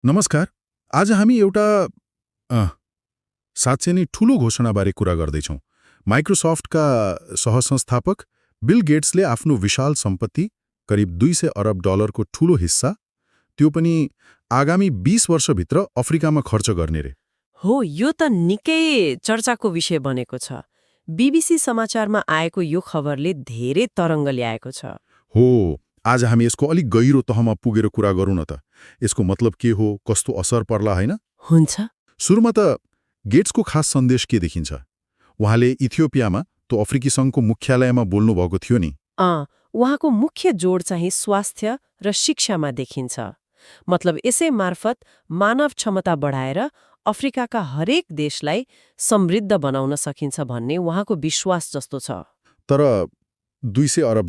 नमस्कार। आज हामी एउटा अ, साँच्चै नै ठूलो घोषणाबारे कुरा गर्दैछौँ। माइक्रोसफ्टका सहसंस्थापक बिल गेट्सले आफ्नो विशाल सम्पत्ति, करिब $200 अरब ठूलो हिस्सा, त्यो पनि आगामी 20 वर्षभित्र अफ्रिकामा खर्च गर्ने रे। हो, यो त निकै चर्चाको विषय बनेको छ। बीबीसी समाचारमा आएको यो खबरले धेरै तरङ्ग ल्याएको छ। हो, आज हामी यसको अलिक गहिरो तहमा पुगेर कुरा गरौँ न त। यसको मतलब के हो, कस्तो असर पर्ला, होइन? हुन्छ। सुरुमा त गेट्सको खास सन्देश के देखिन्छ? उहाँले इथियोपियामा त्यो अफ्रिकी सङ्घको मुख्यालयमा बोल्नुभएको थियो नि। उहाँको मुख्य जोड चाहिँ स्वास्थ्य र शिक्षामा देखिन्छ। मतलब यसै मार्फत मानव क्षमता बढाएर अफ्रिकाका हरेक देशलाई समृद्ध बनाउन सकिन्छ भन्ने उहाँको विश्वास जस्तो छ। तर $200 अरब,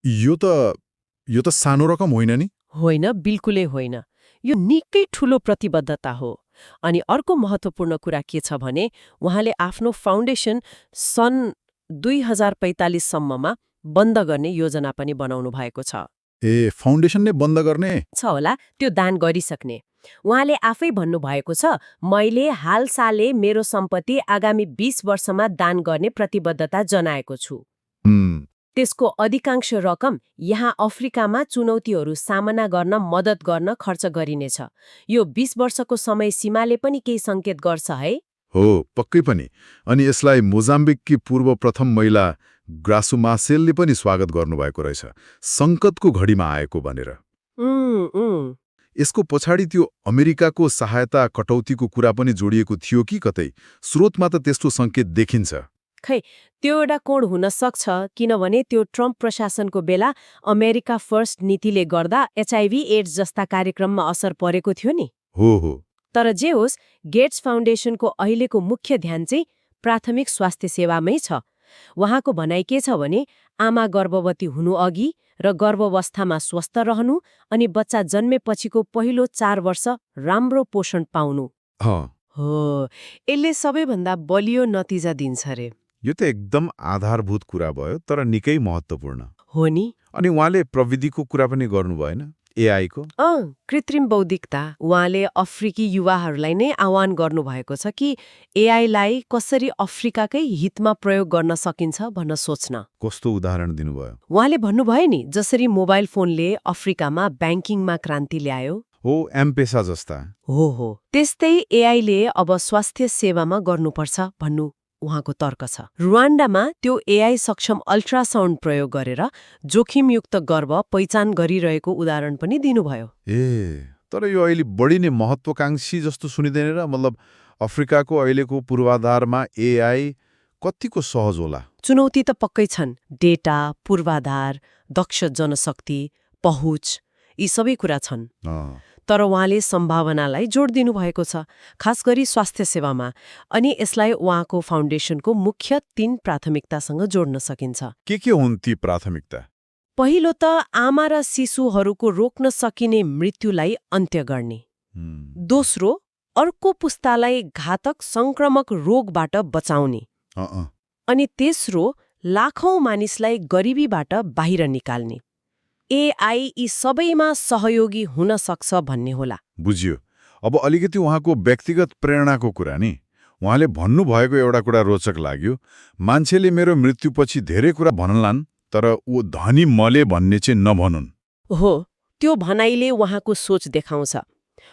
यो त सानो रकम होइन नि? होइन, बिल्कुलै होइन। यो निकै ठूलो प्रतिबद्धता हो। अनि अर्को महत्त्वपूर्ण कुरा के छ भने उहाँले आफ्नो फाउन्डेसन सन् 2045 सम्ममा बन्द गर्ने योजना पनि बनाउनु भएको छ। फाउन्डेसनले बन्द गर्ने? होला, त्यो दान गरिसक्ने। उहाँले आफै भन्नुभएको छ, मैले हालसालै मेरो सम्पत्ति आगामी 20 वर्षमा दान गर्ने प्रतिबद्धता जनाएको छु। त्यसको अधिकांश रकम यहाँ अफ्रिकामा चुनौतीहरू सामना गर्न मद्दत गर्न खर्च गरिनेछ। यो 20 वर्षको समय सीमाले पनि केही सङ्केत गर्छ है। हो, पक्कै पनि। अनि यसलाई मोजाम्बिककी पूर्व प्रथम महिला ग्रासुमासेलले पनि स्वागत गर्नुभएको रहेछ, सङ्कटको घडीमा आएको भनेर। यसको पछाडि त्यो अमेरिकाको सहायता कटौतीको कुरा पनि जोडिएको थियो कि कतै? स्रोतमा त त्यस्तो सङ्केत देखिन्छ। खै, त्यो एउटा कोण हुन सक्छ, किनभने त्यो ट्रम्प प्रशासनको बेला अमेरिका फर्स्ट नीतिले गर्दा HIV एड्स जस्ता कार्यक्रममा असर परेको थियो नि। हो। तर जे होस्, गेट्स फाउन्डेसनको अहिलेको मुख्य ध्यान चाहिँ प्राथमिक स्वास्थ्य सेवामै छ। उहाँको भनाइ के छ भने आमा गर्भवती हुनु अघि र गर्भावस्थामा स्वस्थ रहनु अनि बच्चा जन्मेपछिको पहिलो 4 वर्ष राम्रो पोषण पाउनु हो, यसले सबैभन्दा बलियो नतिजा दिन्छ रे। यो त एकदम आधारभूत कुरा भयो, तर निकै महत्त्वपूर्ण हो नि। अनि उहाँले प्रविधिको कुरा पनि गर्नु भएन, AI को? कृत्रिम बौद्धिकता। उहाँले अफ्रिकी युवाहरूलाई नै आह्वान गर्नुभएको छ कि AI लाई कसरी अफ्रिकाकै हितमा प्रयोग गर्न सकिन्छ भन्न सोच्न। कस्तो उदाहरण दिनुभयो? उहाँले भन्नुभयो नि, जसरी मोबाइल फोनले अफ्रिकामा ब्याङ्किङमा क्रान्ति ल्यायो। हो, एम-पेसा जस्ता। हो, त्यस्तै AI ले अब स्वास्थ्य सेवामा गर्नुपर्छ भन्नु उहाँको तर्क छ। रुवान्डामा त्यो AI सक्षम अल्ट्रासाउन्ड प्रयोग गरेर जोखिमयुक्त गर्भ पहिचान गरिरहेको उदाहरण पनि दिनुभयो। तर यो अहिले बढी नै महत्त्वकांक्षी जस्तो सुनिँदैन र? मतलब अफ्रिकाको अहिलेको पूर्वाधारमा AI कतिको सहज होला? चुनौती त पक्कै छन्। डेटा, पूर्वाधार, दक्ष जनशक्ति, पहुँच, यी सबै कुरा छन्। तर उहाँले सम्भावनालाई जोड दिनुभएको छ, खास गरी स्वास्थ्य सेवामा। अनि यसलाई उहाँको फाउन्डेसनको मुख्य 3 प्राथमिकतासँग जोड्न सकिन्छ। के हुन् ती प्राथमिकता? पहिलो त आमा र शिशुहरूको रोक्न सकिने मृत्युलाई अन्त्य गर्ने। दोस्रो, अर्को पुस्तालाई घातक संक्रामक रोगबाट बचाउने। अनि तेस्रो, लाखौं मानिसलाई गरिबीबाट बाहिर निकाल्ने। AI यी सबैमा सहयोगी हुन सक्छ भन्ने होला। बुझियो। अब अलिकति उहाँको व्यक्तिगत प्रेरणाको कुरा नि। उहाँले भन्नुभएको एउटा कुरा रोचक लाग्यो, मान्छेले मेरो मृत्युपछि धेरै कुरा भन्लान्, तर ऊ धनी मले भन्ने चाहिँ नभनुन्। हो, त्यो भनाइले उहाँको सोच देखाउँछ।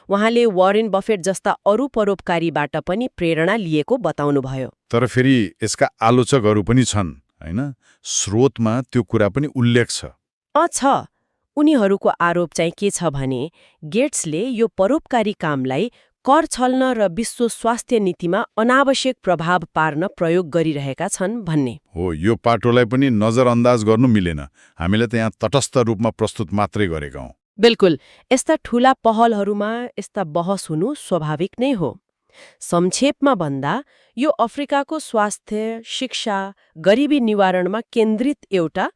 उहाँले वारेन बफेट जस्ता अरू परोपकारीबाट पनि प्रेरणा लिएको बताउनुभयो। तर फेरि यसका आलोचकहरू पनि छन्, होइन? स्रोतमा त्यो कुरा पनि उल्लेख छ। छ। उनीहरूको आरोप चाहिँ के छ भने गेट्सले यो परोपकारी कामलाई कर छल्न र विश्व स्वास्थ्य नीतिमा अनावश्यक प्रभाव पार्न प्रयोग गरिरहेका छन् भन्ने हो। यो पाटोलाई पनि नजरअन्दाज गर्नु मिलेन। हामीले त यहाँ तटस्थ रूपमा प्रस्तुत मात्रै गरेका हौं। बिल्कुल, यस्ता ठूला पहलहरूमा यस्ता बहस हुनु स्वाभाविक नै हो। संक्षेपमा भन्दा यो अफ्रिकाको स्वास्थ्य, शिक्षा, गरिबी निवारणमा केन्द्रित एउटा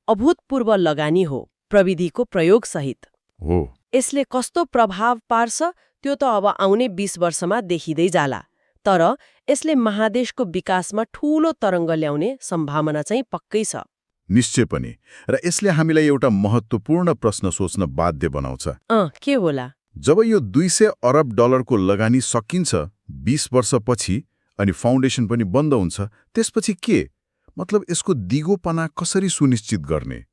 अभूतपूर्व लगानी हो, प्रविधिको प्रयोग सहित हो। यसले कस्तो प्रभाव पार्छ त्यो त अब आउने 20 वर्षमा देखिँदै जाला। तर यसले महादेशको विकासमा ठूलो तरङ्ग ल्याउने सम्भावना चाहिँ पक्कै छ। निश्चय पनि। र यसले हामीलाई एउटा महत्त्वपूर्ण प्रश्न सोच्न बाध्य बनाउँछ। के होला? जब यो 200 अरब डलरको लगानी सकिन्छ 20 वर्षपछि अनि फाउन्डेसन पनि बन्द हुन्छ, त्यसपछि के? मतलब यसको दिगोपना कसरी सुनिश्चित गर्ने?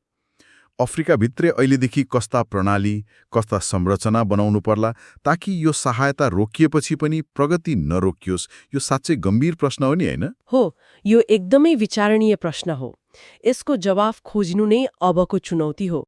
अफ्रिकाभित्रै अहिलेदेखि कस्ता प्रणाली, कस्ता संरचना बनाउनु पर्ला ताकि यो सहायता रोकिएपछि पनि प्रगति नरोकियोस्? यो साँच्चै गम्भीर प्रश्न हो नि, होइन? हो, यो एकदमै विचारणीय प्रश्न हो। यसको जवाफ खोज्नु नै अबको चुनौती हो।